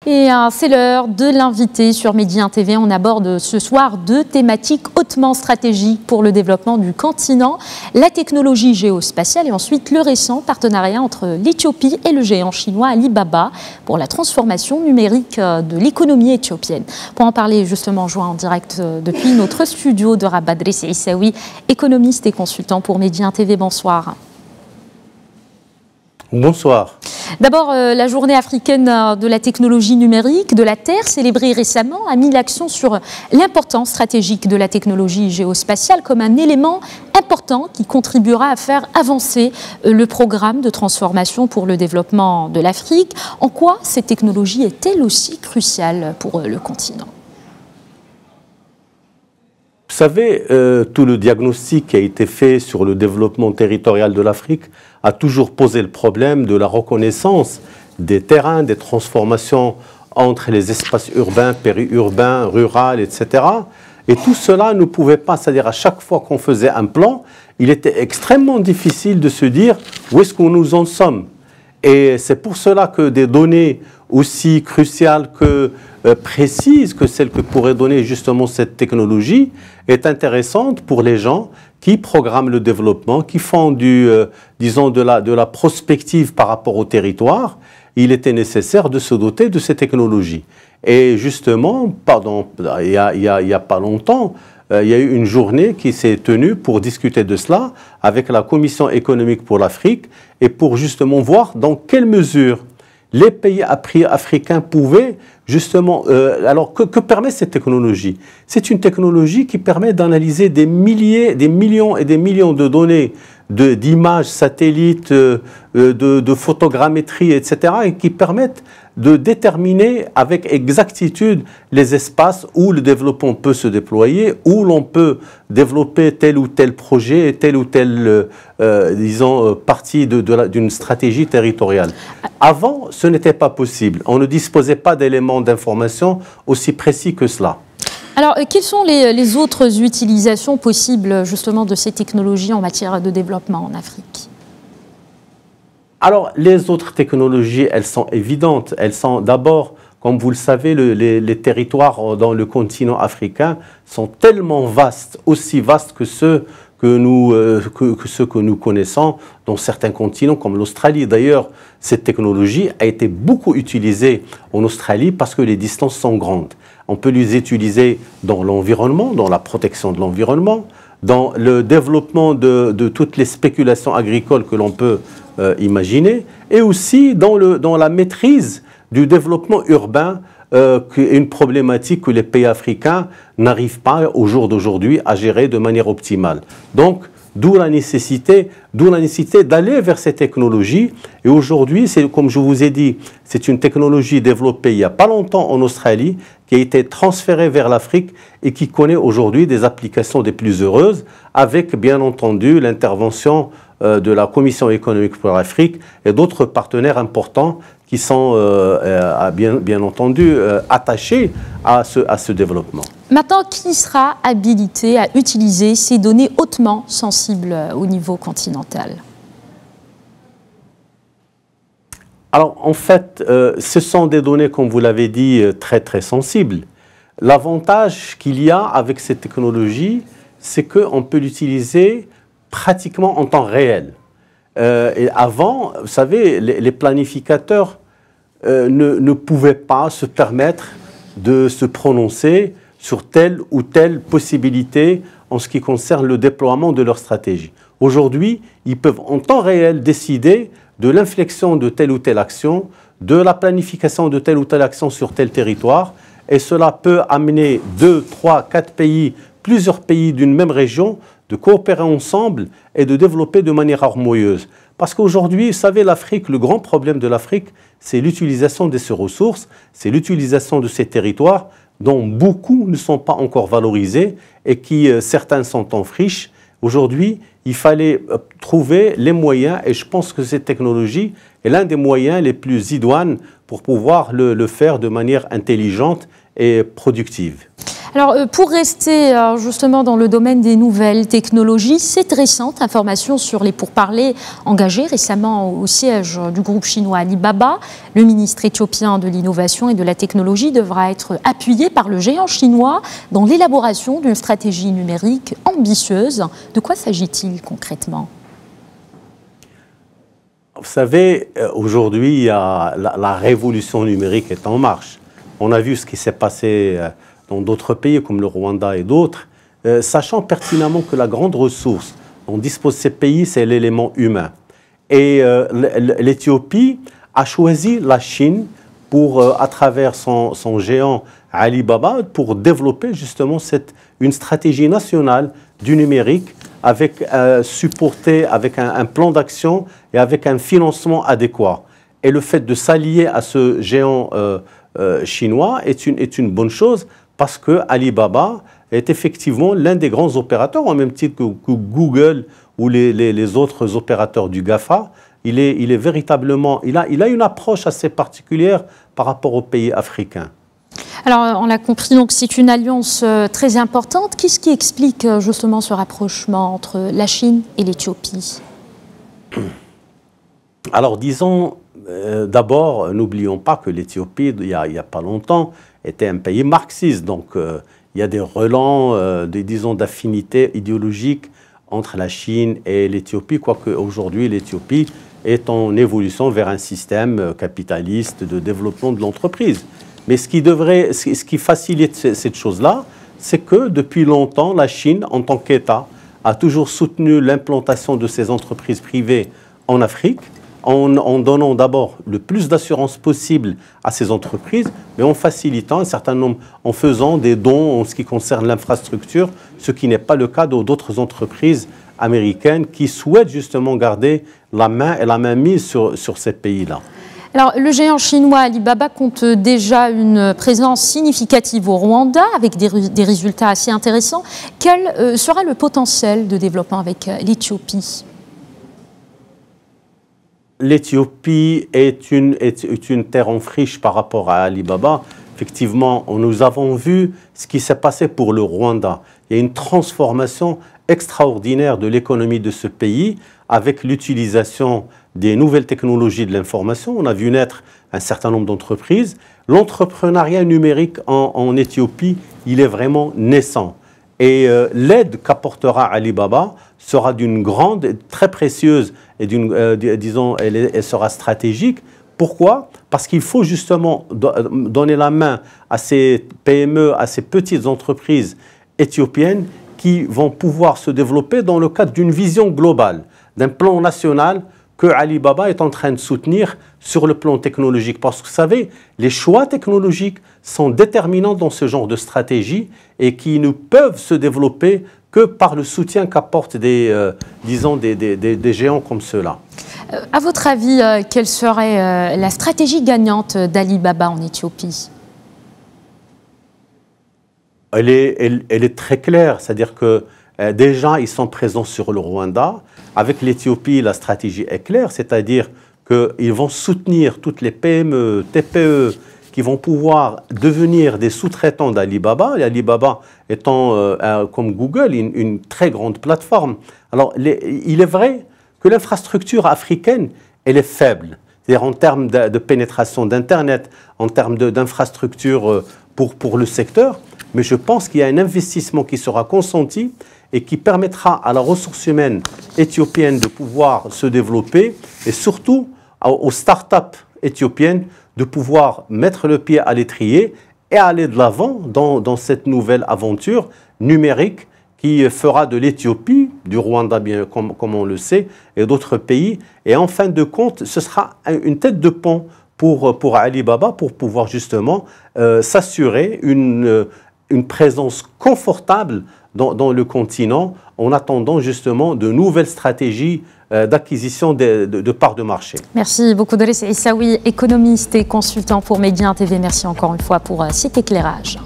Et c'est l'heure de l'invité sur Medi 1 TV. On aborde ce soir deux thématiques hautement stratégiques pour le développement du continent. La technologie géospatiale et ensuite le récent partenariat entre l'Éthiopie et le géant chinois Alibaba pour la transformation numérique de l'économie éthiopienne. Pour en parler justement, joint en direct depuis notre studio de Rabat, Driss Issaoui, économiste et consultant pour Medi 1 TV. Bonsoir. Bonsoir. D'abord, la journée africaine de la technologie numérique de la Terre, célébrée récemment, a mis l'accent sur l'importance stratégique de la technologie géospatiale comme un élément important qui contribuera à faire avancer le programme de transformation pour le développement de l'Afrique. En quoi cette technologie est-elle aussi cruciale pour le continent ? Vous savez, tout le diagnostic qui a été fait sur le développement territorial de l'Afrique a toujours posé le problème de la reconnaissance des terrains, des transformations entre les espaces urbains, périurbains, ruraux, etc. Et tout cela ne pouvait pas, c'est-à-dire à chaque fois qu'on faisait un plan, il était extrêmement difficile de se dire où est-ce que nous en sommes. Et c'est pour cela que des données aussi cruciales que précises que celles que pourrait donner justement cette technologie est intéressante pour les gens qui programment le développement, qui font disons de la prospective par rapport au territoire. Il était nécessaire de se doter de ces technologies. Et justement, il y a pas longtemps, il y a eu une journée qui s'est tenue pour discuter de cela avec la Commission économique pour l'Afrique et pour justement voir dans quelle mesure les pays africains pouvaient justement... alors, que permet cette technologie? C'est une technologie qui permet d'analyser des millions et des millions de données d'images satellites, de photogrammétrie, etc., et qui permettent de déterminer avec exactitude les espaces où le développement peut se déployer, où l'on peut développer tel ou tel projet, telle ou telle, disons, partie d'une stratégie territoriale. Avant, ce n'était pas possible. On ne disposait pas d'éléments d'information aussi précis que cela. Alors, quelles sont les autres utilisations possibles justement de ces technologies en matière de développement en Afrique ? Alors, les autres technologies, elles sont évidentes. Elles sont d'abord, comme vous le savez, les territoires dans le continent africain sont tellement vastes, aussi vastes que ceux que nous connaissons dans certains continents comme l'Australie. D'ailleurs, cette technologie a été beaucoup utilisée en Australie parce que les distances sont grandes. On peut les utiliser dans l'environnement, dans la protection de l'environnement, dans le développement de toutes les spéculations agricoles que l'on peut imaginer, et aussi dans la maîtrise du développement urbain, qui est une problématique que les pays africains n'arrivent pas au jour d'aujourd'hui à gérer de manière optimale. Donc, d'où la nécessité d'aller vers ces technologies. Et aujourd'hui, comme je vous ai dit, c'est une technologie développée il n'y a pas longtemps en Australie, qui a été transférée vers l'Afrique et qui connaît aujourd'hui des applications des plus heureuses, avec bien entendu l'intervention de la Commission économique pour l'Afrique et d'autres partenaires importants qui sont bien entendu attachés à ce développement. Maintenant, qui sera habilité à utiliser ces données hautement sensibles au niveau continental ? Alors, en fait, ce sont des données, comme vous l'avez dit, très, très sensibles. L'avantage qu'il y a avec cette technologie, c'est qu'on peut l'utiliser pratiquement en temps réel. Et avant, vous savez, les planificateurs ne pouvaient pas se permettre de se prononcer sur telle ou telle possibilité en ce qui concerne le déploiement de leur stratégie. Aujourd'hui, ils peuvent en temps réel décider de l'inflexion de telle ou telle action, de la planification de telle ou telle action sur tel territoire, et cela peut amener 2, 3, 4 pays, plusieurs pays d'une même région, de coopérer ensemble et de développer de manière harmonieuse. Parce qu'aujourd'hui, vous savez, l'Afrique, le grand problème de l'Afrique, c'est l'utilisation de ses ressources, c'est l'utilisation de ces territoires dont beaucoup ne sont pas encore valorisés et qui, certains sont en friche. Aujourd'hui, il fallait trouver les moyens, et je pense que cette technologie est l'un des moyens les plus idoines pour pouvoir le faire de manière intelligente et productive. Alors, pour rester justement dans le domaine des nouvelles technologies, cette récente information sur les pourparlers engagés récemment au siège du groupe chinois Alibaba, le ministre éthiopien de l'innovation et de la technologie devra être appuyé par le géant chinois dans l'élaboration d'une stratégie numérique ambitieuse. De quoi s'agit-il concrètement ? Vous savez, aujourd'hui, la révolution numérique est en marche. On a vu ce qui s'est passé dans d'autres pays comme le Rwanda et d'autres, sachant pertinemment que la grande ressource dont disposent ces pays, c'est l'élément humain. Et l'Éthiopie a choisi la Chine pour, à travers son géant Alibaba, pour développer justement une stratégie nationale du numérique avec supporté avec un plan d'action et avec un financement adéquat. Et le fait de s'allier à ce géant chinois est une bonne chose parce que Alibaba est effectivement l'un des grands opérateurs, au même titre que Google ou les autres opérateurs du GAFA. Il est véritablement, il a une approche assez particulière par rapport aux pays africains. Alors, on l'a compris, donc c'est une alliance très importante. Qu'est-ce qui explique justement ce rapprochement entre la Chine et l'Éthiopie? Alors, disons, d'abord, n'oublions pas que l'Éthiopie, il n'y a pas longtemps, était un pays marxiste. Donc, il y a des relents, disons, d'affinités idéologiques entre la Chine et l'Éthiopie, quoique aujourd'hui, l'Éthiopie est en évolution vers un système capitaliste de développement de l'entreprise. Mais ce qui facilite cette chose-là, c'est que depuis longtemps, la Chine, en tant qu'État, a toujours soutenu l'implantation de ces entreprises privées en Afrique, en donnant d'abord le plus d'assurance possible à ces entreprises, mais en facilitant un certain nombre, en faisant des dons en ce qui concerne l'infrastructure, ce qui n'est pas le cas d'autres entreprises américaines qui souhaitent justement garder la main et la mainmise sur ces pays-là. Alors, le géant chinois Alibaba compte déjà une présence significative au Rwanda avec des résultats assez intéressants. Quel sera le potentiel de développement avec l'Éthiopie? L'Éthiopie est une terre en friche par rapport à Alibaba. Effectivement, nous avons vu ce qui s'est passé pour le Rwanda. Il y a une transformation extraordinaire de l'économie de ce pays avec l'utilisation des nouvelles technologies de l'information. On a vu naître un certain nombre d'entreprises. L'entrepreneuriat numérique en Éthiopie, il est vraiment naissant. Et l'aide qu'apportera Alibaba sera d'une grande, très précieuse et disons, elle sera stratégique. Pourquoi? Parce qu'il faut justement donner la main à ces PME, à ces petites entreprises éthiopiennes qui vont pouvoir se développer dans le cadre d'une vision globale, d'un plan national que Alibaba est en train de soutenir sur le plan technologique. Parce que vous savez, les choix technologiques sont déterminants dans ce genre de stratégie et qui ne peuvent se développer que par le soutien qu'apportent disons des géants comme ceux-là. À votre avis, quelle serait la stratégie gagnante d'Alibaba en Éthiopie? Elle est très claire, c'est-à-dire que déjà, ils sont présents sur le Rwanda. Avec l'Éthiopie, la stratégie est claire, c'est-à-dire qu'ils vont soutenir toutes les PME, TPE, qui vont pouvoir devenir des sous-traitants d'Alibaba. Alibaba étant, comme Google, une très grande plateforme. Alors, il est vrai que l'infrastructure africaine, elle est faible. C'est-à-dire en termes de pénétration d'Internet, en termes d'infrastructure pour le secteur. Mais je pense qu'il y a un investissement qui sera consenti et qui permettra à la ressource humaine éthiopienne de pouvoir se développer et surtout aux start-up éthiopiennes de pouvoir mettre le pied à l'étrier et aller de l'avant dans cette nouvelle aventure numérique qui fera de l'Éthiopie, du Rwanda bien comme on le sait, et d'autres pays. Et en fin de compte, ce sera une tête de pont pour Alibaba pour pouvoir justement s'assurer une présence confortable dans le continent en attendant justement de nouvelles stratégies d'acquisition de parts de marché. Merci beaucoup Driss Issaoui, économiste et consultant pour Média TV. Merci encore une fois pour cet éclairage.